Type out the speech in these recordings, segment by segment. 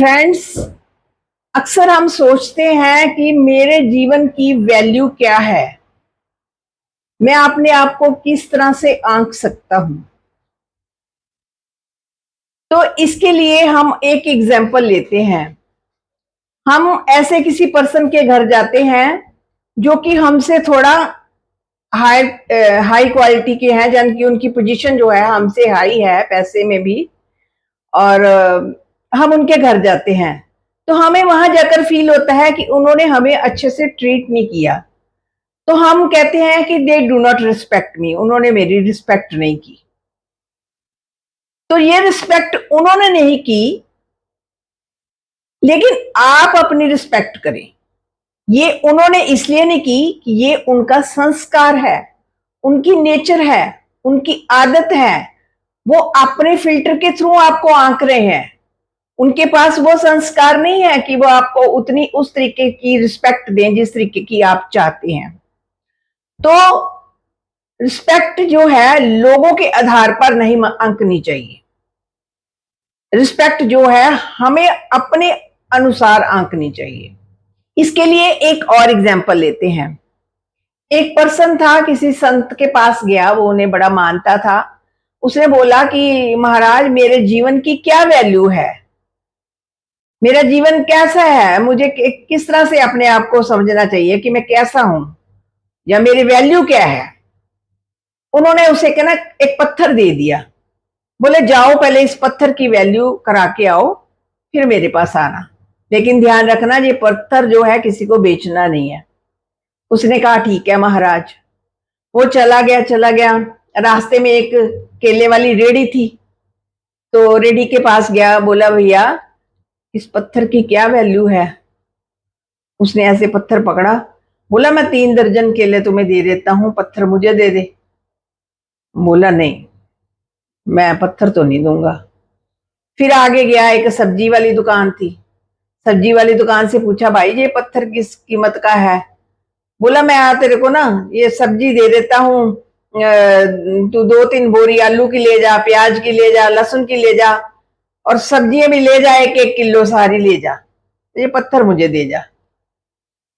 Friends, अक्सर हम सोचते हैं कि मेरे जीवन की वैल्यू क्या है, मैं अपने आप को किस तरह से आंक सकता हूं। तो इसके लिए हम एक एग्जाम्पल लेते हैं। हम ऐसे किसी पर्सन के घर जाते हैं जो कि हमसे थोड़ा हाई हाई क्वालिटी के हैं, यानी कि उनकी पोजीशन जो है हमसे हाई है पैसे में भी। और हम उनके घर जाते हैं तो हमें वहां जाकर फील होता है कि उन्होंने हमें अच्छे से ट्रीट नहीं किया। तो हम कहते हैं कि दे डू नॉट रिस्पेक्ट मी, उन्होंने मेरी रिस्पेक्ट नहीं की। तो ये रिस्पेक्ट उन्होंने नहीं की, लेकिन आप अपनी रिस्पेक्ट करें। ये उन्होंने इसलिए नहीं की कि ये उनका संस्कार है, उनकी नेचर है, उनकी आदत है। वो अपने फिल्टर के थ्रू आपको आंक रहे हैं। उनके पास वो संस्कार नहीं है कि वो आपको उतनी उस तरीके की रिस्पेक्ट दें जिस तरीके की आप चाहते हैं। तो रिस्पेक्ट जो है लोगों के आधार पर नहीं आंकनी चाहिए। रिस्पेक्ट जो है हमें अपने अनुसार आंकनी चाहिए। इसके लिए एक और एग्जाम्पल लेते हैं। एक पर्सन था, किसी संत के पास गया, वो उन्हें बड़ा मानता था। उसने बोला कि महाराज, मेरे जीवन की क्या वैल्यू है, मेरा जीवन कैसा है, मुझे किस तरह से अपने आप को समझना चाहिए कि मैं कैसा हूं या मेरी वैल्यू क्या है। उन्होंने उसे कहना एक पत्थर दे दिया। बोले जाओ पहले इस पत्थर की वैल्यू करा के आओ, फिर मेरे पास आना, लेकिन ध्यान रखना ये पत्थर जो है किसी को बेचना नहीं है। उसने कहा ठीक है महाराज। वो चला गया। रास्ते में एक केले वाली रेड़ी थी, तो रेड़ी के पास गया, बोला भैया इस पत्थर की क्या वैल्यू है। उसने ऐसे पत्थर पकड़ा, बोला मैं 3 दर्जन केले तुम्हें दे देता हूं, पत्थर मुझे दे दे। बोला नहीं, मैं पत्थर तो नहीं दूंगा। फिर आगे गया, एक सब्जी वाली दुकान थी। सब्जी वाली दुकान से पूछा भाई ये पत्थर किस कीमत का है। बोला मैं तेरे को ना ये सब्जी दे देता हूँ, तू 2-3 बोरी आलू की ले जा, प्याज की ले जा, लहसुन की ले जा, और सब्जियां भी ले जा, 1-1 किलो सारी ले जा, ये पत्थर मुझे दे जा।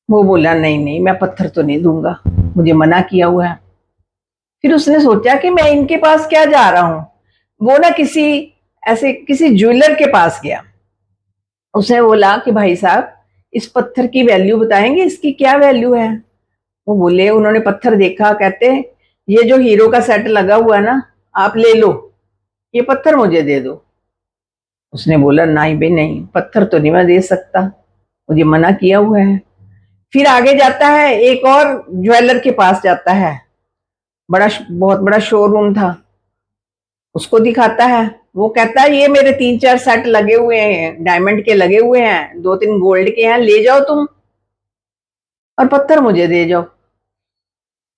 वो बोला नहीं नहीं, मैं पत्थर तो नहीं दूंगा, मुझे मना किया हुआ है। फिर उसने सोचा कि मैं इनके पास क्या जा रहा हूं। वो ना किसी ज्वेलर के पास गया। उसने बोला कि भाई साहब इस पत्थर की वैल्यू बताएंगे, इसकी क्या वैल्यू है। वो बोले, उन्होंने पत्थर देखा, कहते ये जो हीरो का सेट लगा हुआ है ना, आप ले लो, ये पत्थर मुझे दे दो। उसने बोला नहीं भाई नहीं, पत्थर तो नहीं मैं दे सकता, मुझे मना किया हुआ है। फिर आगे जाता है, एक और ज्वेलर के पास जाता है। बहुत बड़ा शोरूम था। उसको दिखाता है। वो कहता है ये मेरे 3-4 सेट लगे हुए हैं, डायमंड के लगे हुए हैं, 2-3 गोल्ड के हैं, ले जाओ तुम और पत्थर मुझे दे जाओ।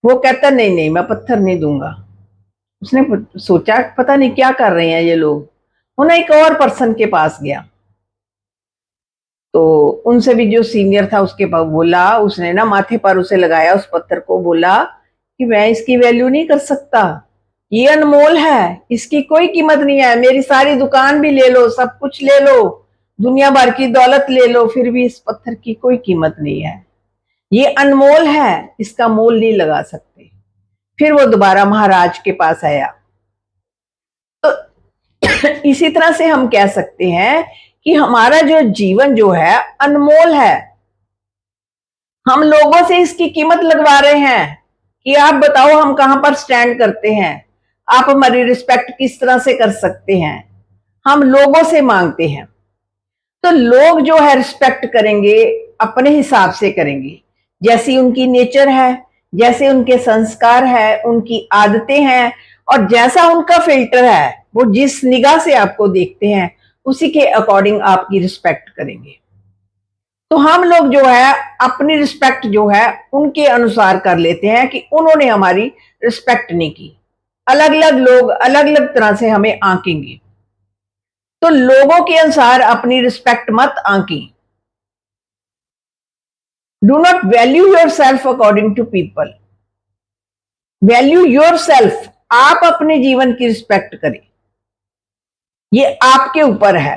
वो कहता नहीं नहीं, मैं पत्थर नहीं दूंगा। उसने सोचा पता नहीं क्या कर रहे हैं ये लोग। वो ना एक और पर्सन के पास गया, तो उनसे भी जो सीनियर था उसके पास बोला, उसने ना माथे पर उसे लगाया उस पत्थर को, बोला कि मैं इसकी वैल्यू नहीं कर सकता, ये अनमोल है, इसकी कोई कीमत नहीं है, मेरी सारी दुकान भी ले लो, सब कुछ ले लो, दुनिया भर की दौलत ले लो, फिर भी इस पत्थर की कोई कीमत नहीं है, ये अनमोल है, इसका मोल नहीं लगा सकते। फिर वो दोबारा महाराज के पास आया। तो इसी तरह से हम कह सकते हैं कि हमारा जो जीवन जो है अनमोल है। हम लोगों से इसकी कीमत लगवा रहे हैं कि आप बताओ हम कहां पर स्टैंड करते हैं, आप हमारी रिस्पेक्ट किस तरह से कर सकते हैं। हम लोगों से मांगते हैं, तो लोग जो है रिस्पेक्ट करेंगे अपने हिसाब से करेंगे, जैसी उनकी नेचर है, जैसे उनके संस्कार है, उनकी आदतें हैं, और जैसा उनका फिल्टर है, वो जिस निगाह से आपको देखते हैं उसी के अकॉर्डिंग आपकी रिस्पेक्ट करेंगे। तो हम लोग जो है अपनी रिस्पेक्ट जो है उनके अनुसार कर लेते हैं कि उन्होंने हमारी रिस्पेक्ट नहीं की। अलग अलग लोग अलग अलग तरह से हमें आंकेंगे, तो लोगों के अनुसार अपनी रिस्पेक्ट मत आंकी। Do not value your self according to people, value your self. आप अपने जीवन की रिस्पेक्ट करें, ये आपके ऊपर है।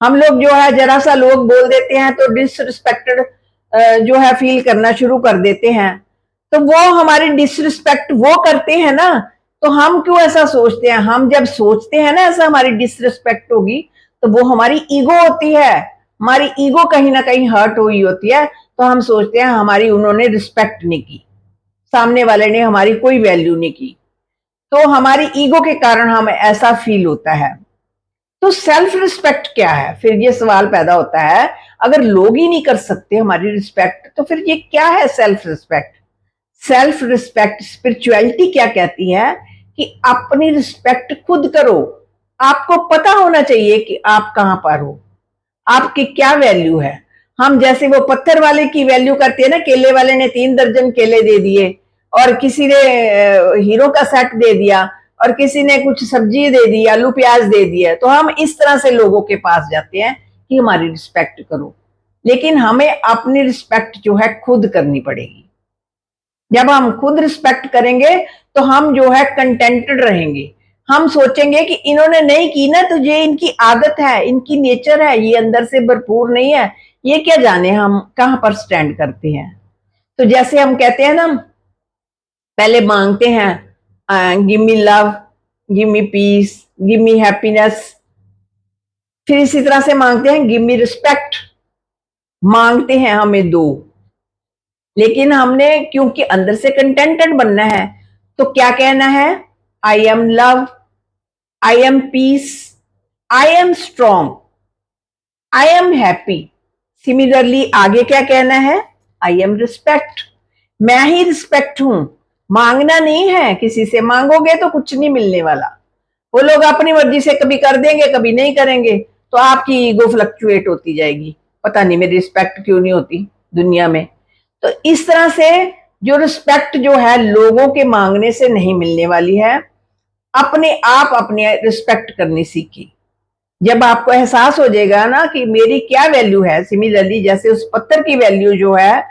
हम लोग जो है जरा सा लोग बोल देते हैं तो डिसरिस्पेक्टेड जो है फील करना शुरू कर देते हैं। तो वो हमारी डिसरिस्पेक्ट वो करते हैं ना, तो हम क्यों ऐसा सोचते हैं? हम जब सोचते हैं ना ऐसा हमारी डिसरिस्पेक्ट होगी, तो वो हमारी ईगो होती है। हमारी ईगो कहीं ना कहीं हर्ट हुई होती है, तो हम सोचते हैं हमारी उन्होंने रिस्पेक्ट नहीं की, सामने वाले ने हमारी कोई वैल्यू नहीं की। तो हमारी ईगो के कारण हमें ऐसा फील होता है। तो सेल्फ रिस्पेक्ट क्या है? फिर ये सवाल पैदा होता है, अगर लोग ही नहीं कर सकते हमारी रिस्पेक्ट, तो फिर ये क्या है self respect? Self respect spirituality क्या कहती है कि अपनी रिस्पेक्ट खुद करो। आपको पता होना चाहिए कि आप कहां पर हो, आपकी क्या वैल्यू है। हम जैसे वो पत्थर वाले की वैल्यू करते हैं ना, केले वाले ने 3 दर्जन केले दे दिए और किसी ने हीरो का सेट दे दिया और किसी ने कुछ सब्जी दे दी, आलू प्याज दे दिया, तो हम इस तरह से लोगों के पास जाते हैं कि हमारी रिस्पेक्ट करो। लेकिन हमें अपनी रिस्पेक्ट जो है खुद करनी पड़ेगी। जब हम खुद रिस्पेक्ट करेंगे तो हम जो है कंटेंटेड रहेंगे। हम सोचेंगे कि इन्होंने नहीं की ना, तो ये इनकी आदत है, इनकी नेचर है, ये अंदर से भरपूर नहीं है, ये क्या जाने हम कहां पर स्टैंड करते हैं। तो जैसे हम कहते हैं ना, पहले मांगते हैं give me love, give me peace, give me happiness, फिर इसी तरह से मांगते हैं गिव मी रिस्पेक्ट, मांगते हैं हमें दो। लेकिन हमने क्योंकि अंदर से कंटेंटेड बनना है, तो क्या कहना है? I am love, I am peace, I am strong, I am happy. Similarly आगे क्या कहना है? आई एम रिस्पेक्ट, मैं ही रिस्पेक्ट हूं। मांगना नहीं है, किसी से मांगोगे तो कुछ नहीं मिलने वाला। वो लोग अपनी मर्जी से कभी कर देंगे, कभी नहीं करेंगे, तो आपकी ईगो फ्लक्चुएट होती जाएगी, पता नहीं मेरी रिस्पेक्ट क्यों नहीं होती दुनिया में। तो इस तरह से जो रिस्पेक्ट जो है लोगों के मांगने से नहीं मिलने वाली है, अपने आप अपने रिस्पेक्ट करनी सीखी। जब आपको एहसास हो जाएगा ना कि मेरी क्या वैल्यू है, सिमिलरली जैसे उस पत्थर की वैल्यू जो है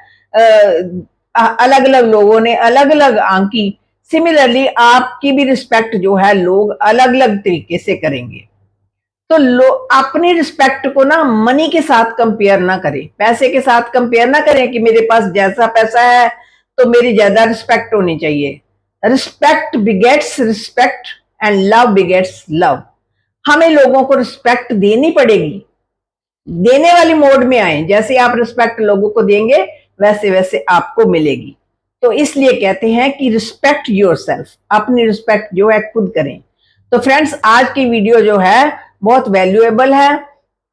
अलग अलग लोगों ने अलग अलग आंकी, सिमिलरली आपकी भी रिस्पेक्ट जो है लोग अलग अलग तरीके से करेंगे। तो अपनी रिस्पेक्ट को ना मनी के साथ कंपेयर ना करें, पैसे के साथ कंपेयर ना करें कि मेरे पास जैसा पैसा है तो मेरी ज्यादा रिस्पेक्ट होनी चाहिए। Respect begets respect and love begets love. हमें लोगों को रिस्पेक्ट देनी पड़ेगी, देने वाली मोड में आए। जैसे आप रिस्पेक्ट लोगों को देंगे वैसे वैसे आपको मिलेगी। तो इसलिए कहते हैं कि रिस्पेक्ट योरसेल्फ, अपनी रिस्पेक्ट जो है खुद करें। तो फ्रेंड्स, आज की वीडियो जो है बहुत वैल्यूएबल है,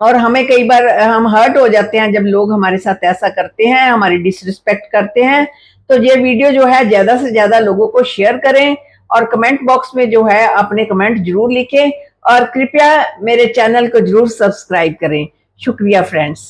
और हमें कई बार हम हर्ट हो जाते हैं जब लोग हमारे साथ ऐसा करते हैं, हमारी डिसरिस्पेक्ट करते हैं। तो ये वीडियो जो है ज्यादा से ज्यादा लोगों को शेयर करें और कमेंट बॉक्स में जो है अपने कमेंट जरूर लिखें, और कृपया मेरे चैनल को जरूर सब्सक्राइब करें। शुक्रिया फ्रेंड्स।